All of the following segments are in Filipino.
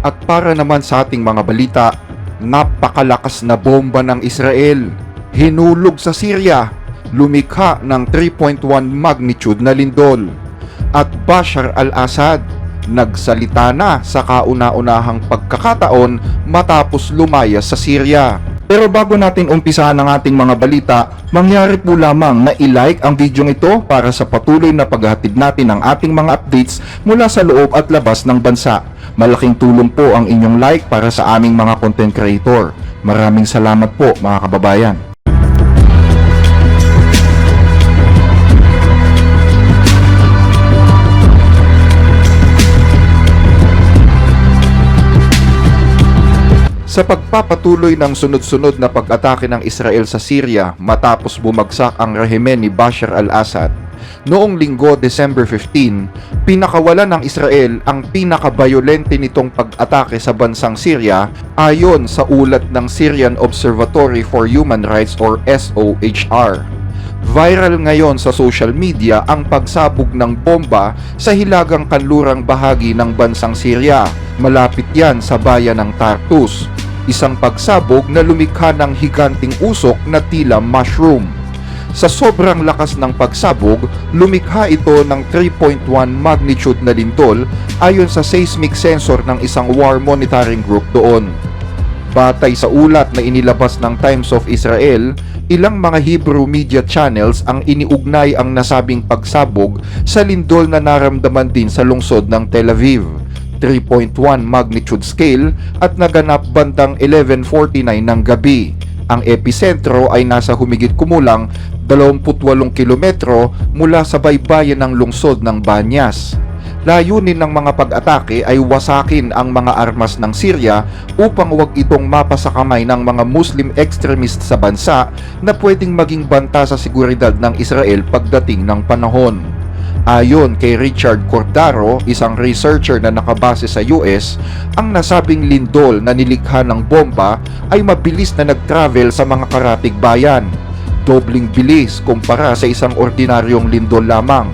At para naman sa ating mga balita, napakalakas na bomba ng Israel. Hinulog sa Syria, lumikha ng 3.1 magnitude na lindol. At Bashar al-Assad, nagsalita na sa kauna-unahang pagkakataon matapos lumayas sa Syria. Pero bago natin umpisahan ang ating mga balita, mangyari po lamang na i-like ang video ito para sa patuloy na paghahatid natin ng ating mga updates mula sa loob at labas ng bansa. Malaking tulong po ang inyong like para sa aming mga content creator. Maraming salamat po mga kababayan. Sa pagpapatuloy ng sunod-sunod na pag-atake ng Israel sa Syria matapos bumagsak ang rehimen ni Bashar al-Assad, noong linggo December 15, pinakawalan ng Israel ang pinakabayolente nitong pag-atake sa bansang Syria ayon sa ulat ng Syrian Observatory for Human Rights or SOHR. Viral ngayon sa social media ang pagsabog ng bomba sa hilagang kanlurang bahagi ng bansang Syria. Malapit yan sa bayan ng Tartus. Isang pagsabog na lumikha ng higanting usok na tila mushroom. Sa sobrang lakas ng pagsabog, lumikha ito ng 3.1 magnitude na lindol ayon sa seismic sensor ng isang war monitoring group doon. Batay sa ulat na inilabas ng Times of Israel, ilang mga Hebrew media channels ang iniugnay ang nasabing pagsabog sa lindol na naramdaman din sa lungsod ng Tel Aviv. 3.1 magnitude scale at naganap bandang 11:49 ng gabi. Ang epicentro ay nasa humigit kumulang 28 kilometro mula sa baybayin ng lungsod ng Banyas. Layunin ng mga pag-atake ay wasakin ang mga armas ng Syria upang huwag itong mapasakamay ng mga Muslim extremist sa bansa na pwedeng maging banta sa seguridad ng Israel pagdating ng panahon. Ayon kay Richard Cordaro, isang researcher na nakabase sa US, ang nasabing lindol na nilikha ng bomba ay mabilis na nag-travel sa mga karatig bayan. Dobling bilis kumpara sa isang ordinaryong lindol lamang.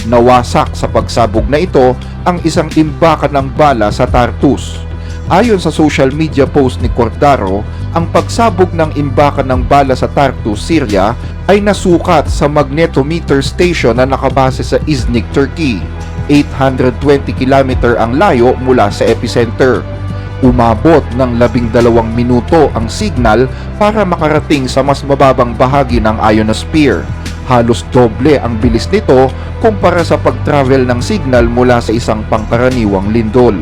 Nawasak sa pagsabog na ito ang isang imbakan ng bala sa Tartus. Ayon sa social media post ni Cordaro, ang pagsabog ng imbakan ng bala sa Tartus, Syria ay nasukat sa magnetometer station na nakabase sa Iznik, Turkey. 820 km ang layo mula sa epicenter. Umabot ng 12 minuto ang signal para makarating sa mas mababang bahagi ng ionosphere. Halos doble ang bilis nito kumpara sa pag-travel ng signal mula sa isang pangkaraniwang lindol.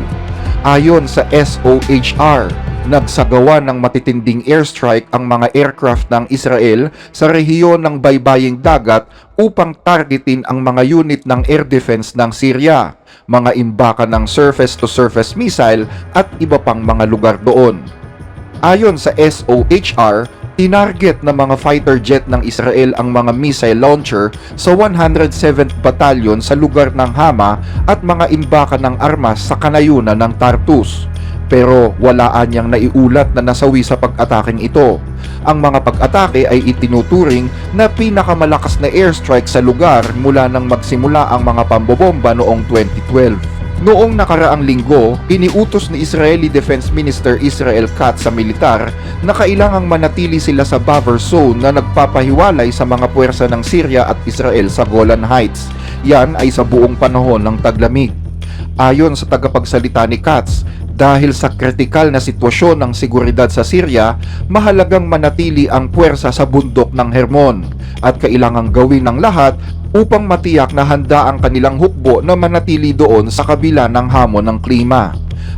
Ayon sa SOHR, nagsagawa ng matitinding airstrike ang mga aircraft ng Israel sa rehiyon ng baybaying dagat upang targetin ang mga unit ng air defense ng Syria, mga imbakan ng surface-to-surface missile at iba pang mga lugar doon. Ayon sa SOHR, tinarget ng mga fighter jet ng Israel ang mga missile launcher sa 107th Battalion sa lugar ng Hama at mga imbakan ng armas sa kanayunan ng Tartus. Pero wala anyang naiulat na nasawi sa pag-ataking ito. Ang mga pag-atake ay itinuturing na pinakamalakas na airstrike sa lugar mula nang magsimula ang mga pambobomba noong 2012. Noong nakaraang linggo, iniutos ni Israeli Defense Minister Israel Katz sa militar na kailangang manatili sila sa buffer zone na nagpapahiwalay sa mga puwersa ng Syria at Israel sa Golan Heights. Yan ay sa buong panahon ng taglamig. Ayon sa tagapagsalita ni Katz, dahil sa kritikal na sitwasyon ng seguridad sa Syria, mahalagang manatili ang puwersa sa bundok ng Hermon at kailangang gawin ng lahat upang matiyak na handa ang kanilang hukbo na manatili doon sa kabila ng hamon ng klima.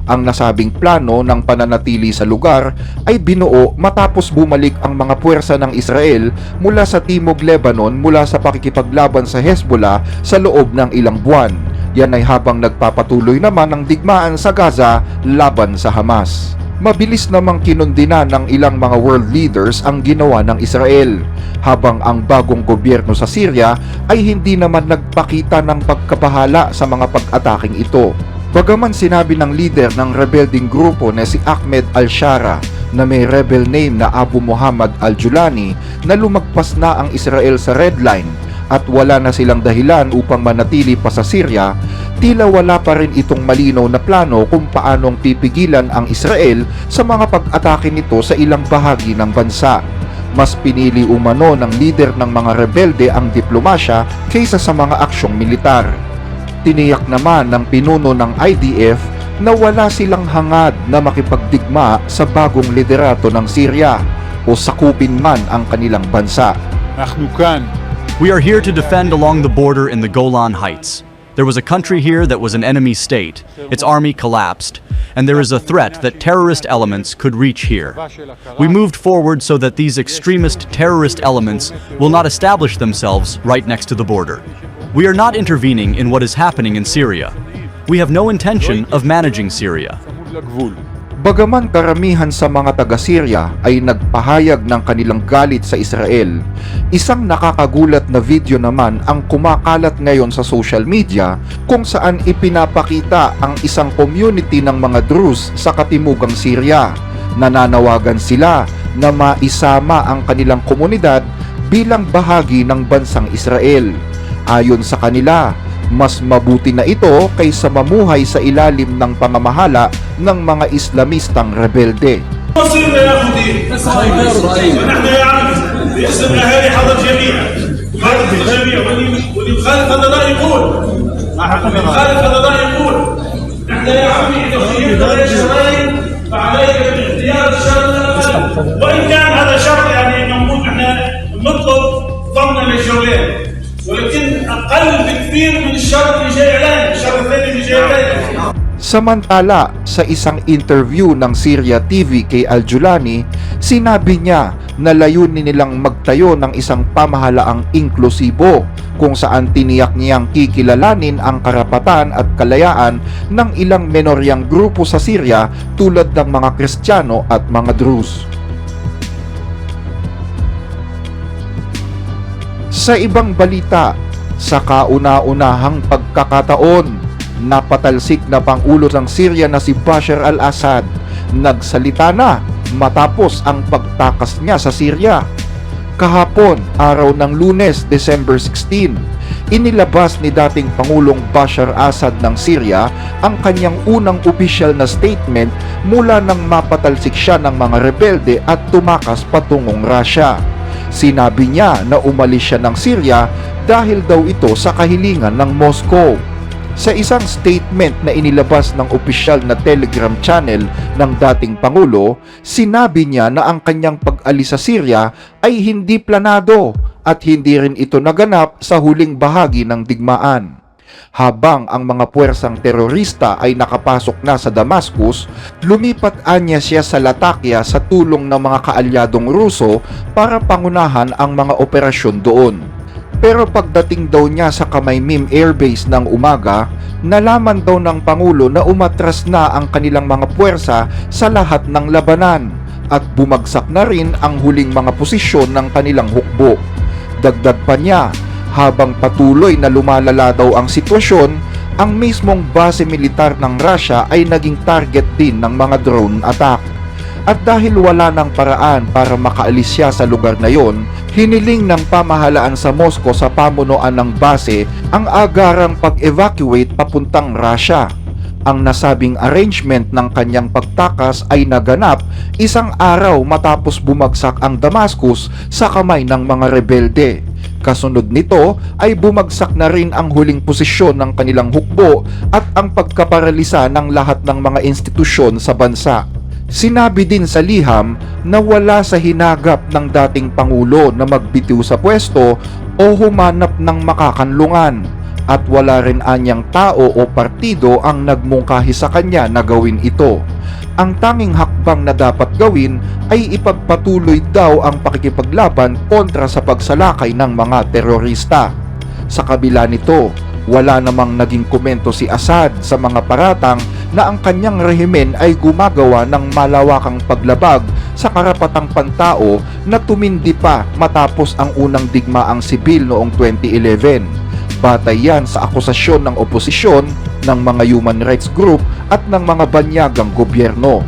Ang nasabing plano ng pananatili sa lugar ay binuo matapos bumalik ang mga puwersa ng Israel mula sa Timog Lebanon mula sa pakikipaglaban sa Hezbollah sa loob ng ilang buwan. Yan ay habang nagpapatuloy naman ang digmaan sa Gaza laban sa Hamas. Mabilis namang kinundina ng ilang mga world leaders ang ginawa ng Israel, habang ang bagong gobyerno sa Syria ay hindi naman nagpakita ng pagkabahala sa mga pag-ataking ito. Bagaman sinabi ng leader ng rebelding grupo na si Ahmed al-Shara na may rebel name na Abu Muhammad al-Julani na lumagpas na ang Israel sa red line at wala na silang dahilan upang manatili pa sa Syria, tila wala pa rin itong malinaw na plano kung paanong pipigilan ang Israel sa mga pag-atake nito sa ilang bahagi ng bansa. Mas pinili umano ng lider ng mga rebelde ang diplomasya kaysa sa mga aksyong militar. Tiniyak naman ng pinuno ng IDF na wala silang hangad na makipagdigma sa bagong liderato ng Syria o sakupin man ang kanilang bansa. We are here to defend along the border in the Golan Heights. There was a country here that was an enemy state. Its army collapsed, and there is a threat that terrorist elements could reach here. We moved forward so that these extremist terrorist elements will not establish themselves right next to the border. We are not intervening in what is happening in Syria. We have no intention of managing Syria. Bagaman karamihan sa mga taga-Syria ay nagpahayag ng kanilang galit sa Israel, isang nakakagulat na video naman ang kumakalat ngayon sa social media kung saan ipinapakita ang isang community ng mga Druze sa katimugang Syria. Nananawagan sila na maisama ang kanilang komunidad bilang bahagi ng bansang Israel. Ayon sa kanila, mas mabuti na ito kaysa mamuhay sa ilalim ng pamamahala ng mga Islamistang rebelde. ولكن أقل بكثير من الشر اللي جاي علينا، الشر الثاني اللي جاي علينا. Samantala, sa isang interview ng Syria TV kay Al-Julani, sinabi niya na layunin nilang magtayo ng isang pamahalaang inklusibo kung saan tiniyak niyang kikilalanin ang karapatan at kalayaan ng ilang menoryang grupo sa Syria tulad ng mga Kristiyano at mga Druze. Sa ibang balita, sa kauna-unahang pagkakataon, napatalsik na Pangulo ng Syria na si Bashar al-Assad nagsalita na matapos ang pagtakas niya sa Syria. Kahapon, araw ng Lunes, December 16, inilabas ni dating Pangulong Bashar Assad ng Syria ang kanyang unang opisyal na statement mula nang mapatalsik siya ng mga rebelde at tumakas patungong Russia. Sinabi niya na umalis siya ng Syria dahil daw ito sa kahilingan ng Moscow. Sa isang statement na inilabas ng opisyal na Telegram channel ng dating Pangulo, sinabi niya na ang kanyang pag-alis sa Syria ay hindi planado at hindi rin ito naganap sa huling bahagi ng digmaan. Habang ang mga puwersang terorista ay nakapasok na sa Damascus, lumipat anya siya sa Latakia sa tulong ng mga kaalyadong Ruso para pangunahan ang mga operasyon doon. Pero pagdating daw niya sa Khmeimim Air Base ng umaga, nalaman daw ng Pangulo na umatras na ang kanilang mga puwersa sa lahat ng labanan at bumagsak na rin ang huling mga posisyon ng kanilang hukbo. Dagdag pa niya, habang patuloy na lumalala daw ang sitwasyon, ang mismong base militar ng Russia ay naging target din ng mga drone attack. At dahil wala ng paraan para makaalis siya sa lugar na yon, hiniling ng pamahalaan sa Moscow sa pamunuan ng base ang agarang pag-evacuate papuntang Russia. Ang nasabing arrangement ng kanyang pagtakas ay naganap isang araw matapos bumagsak ang Damascus sa kamay ng mga rebelde. Kasunod nito ay bumagsak na rin ang huling posisyon ng kanilang hukbo at ang pagkaparalisa ng lahat ng mga institusyon sa bansa. Sinabi din sa liham na wala sa hinagap ng dating Pangulo na magbitiw sa pwesto o humanap ng makakanlungan at wala rin anyang tao o partido ang nagmungkahi sa kanya na gawin ito. Ang tanging hakbang na dapat gawin ay ipagpatuloy daw ang pakikipaglaban kontra sa pagsalakay ng mga terorista. Sa kabila nito, wala namang naging komento si Assad sa mga paratang na ang kanyang rehimen ay gumagawa ng malawakang paglabag sa karapatang pantao na tumindi pa matapos ang unang digmaang sibil noong 2011. Batay yan sa akusasyon ng oposisyon, ng mga human rights group at ng mga banyagang gobyerno.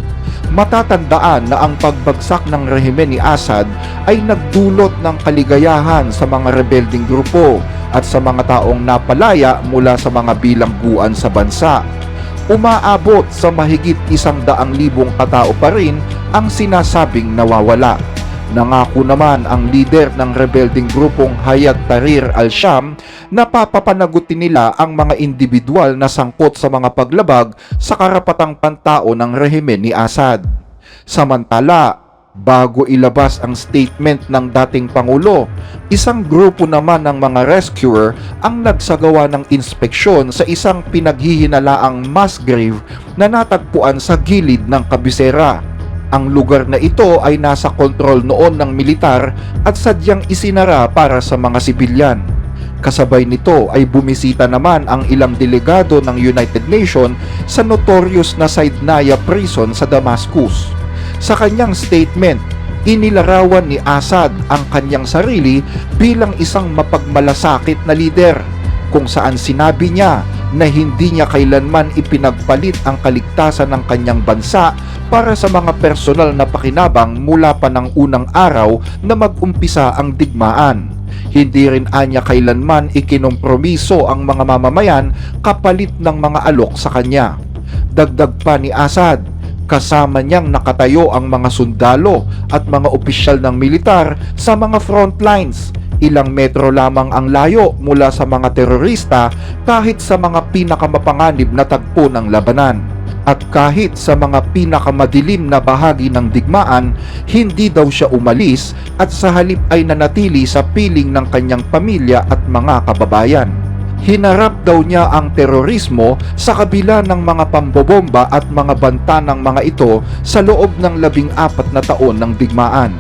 Matatandaan na ang pagbagsak ng rehimen ni Assad ay nagdulot ng kaligayahan sa mga rebelding grupo at sa mga taong napalaya mula sa mga bilangguan sa bansa. Umaabot sa mahigit 100,000 katao pa rin ang sinasabing nawawala. Nangako naman ang leader ng rebelding grupong Hayat Tahrir al-Sham na papapanagutin nila ang mga individual na sangkot sa mga paglabag sa karapatang pantao ng rehimen ni Assad. Samantala, bago ilabas ang statement ng dating Pangulo, isang grupo naman ng mga rescuer ang nagsagawa ng inspeksyon sa isang pinaghihinalaang mass grave na natagpuan sa gilid ng kabisera. Ang lugar na ito ay nasa kontrol noon ng militar at sadyang isinara para sa mga sibilyan. Kasabay nito ay bumisita naman ang ilang delegado ng United Nations sa notorious na Saidnaya prison sa Damascus. Sa kanyang statement, inilarawan ni Assad ang kanyang sarili bilang isang mapagmalasakit na lider, kung saan sinabi niya na hindi niya kailanman ipinagpalit ang kaligtasan ng kanyang bansa para sa mga personal na pakinabang mula pa ng unang araw na mag-umpisa ang digmaan. Hindi rin anya kailanman ikinompromiso ang mga mamamayan kapalit ng mga alok sa kanya. Dagdag pa ni Assad, kasama niyang nakatayo ang mga sundalo at mga opisyal ng militar sa mga front lines. Ilang metro lamang ang layo mula sa mga terorista kahit sa mga pinakamapanganib na tagpo ng labanan. At kahit sa mga pinakamadilim na bahagi ng digmaan, hindi daw siya umalis at sa halip ay nanatili sa piling ng kanyang pamilya at mga kababayan. Hinarap daw niya ang terorismo sa kabila ng mga pambobomba at mga banta ng mga ito sa loob ng 14 na taon ng digmaan.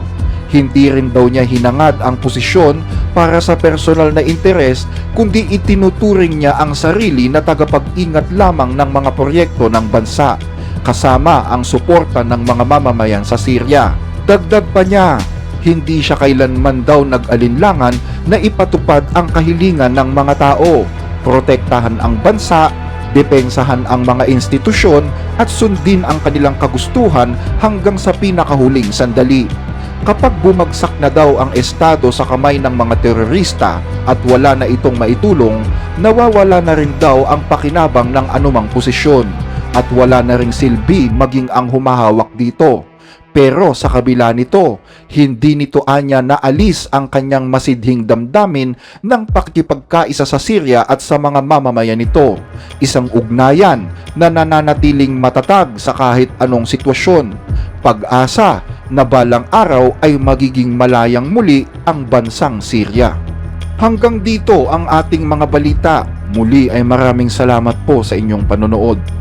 Hindi rin daw niya hinangad ang posisyon para sa personal na interes, kundi itinuturing niya ang sarili na tagapag-ingat lamang ng mga proyekto ng bansa, kasama ang suporta ng mga mamamayan sa Syria. Dagdag pa niya, hindi siya kailanman daw nag-alinlangan na ipatupad ang kahilingan ng mga tao, protektahan ang bansa, depensahan ang mga institusyon at sundin ang kanilang kagustuhan hanggang sa pinakahuling sandali. Kapag bumagsak na daw ang estado sa kamay ng mga terorista at wala na itong maitulong, nawawala na rin daw ang pakinabang ng anumang posisyon at wala na ring silbi maging ang humahawak dito. Pero sa kabila nito, hindi nito anya naalis ang kanyang masidhing damdamin ng pakikipagkaisa sa Syria at sa mga mamamayan nito. Isang ugnayan na nananatiling matatag sa kahit anong sitwasyon. Pag-asa na balang araw ay magiging malayang muli ang bansang Syria. Hanggang dito ang ating mga balita. Muli ay maraming salamat po sa inyong panonood.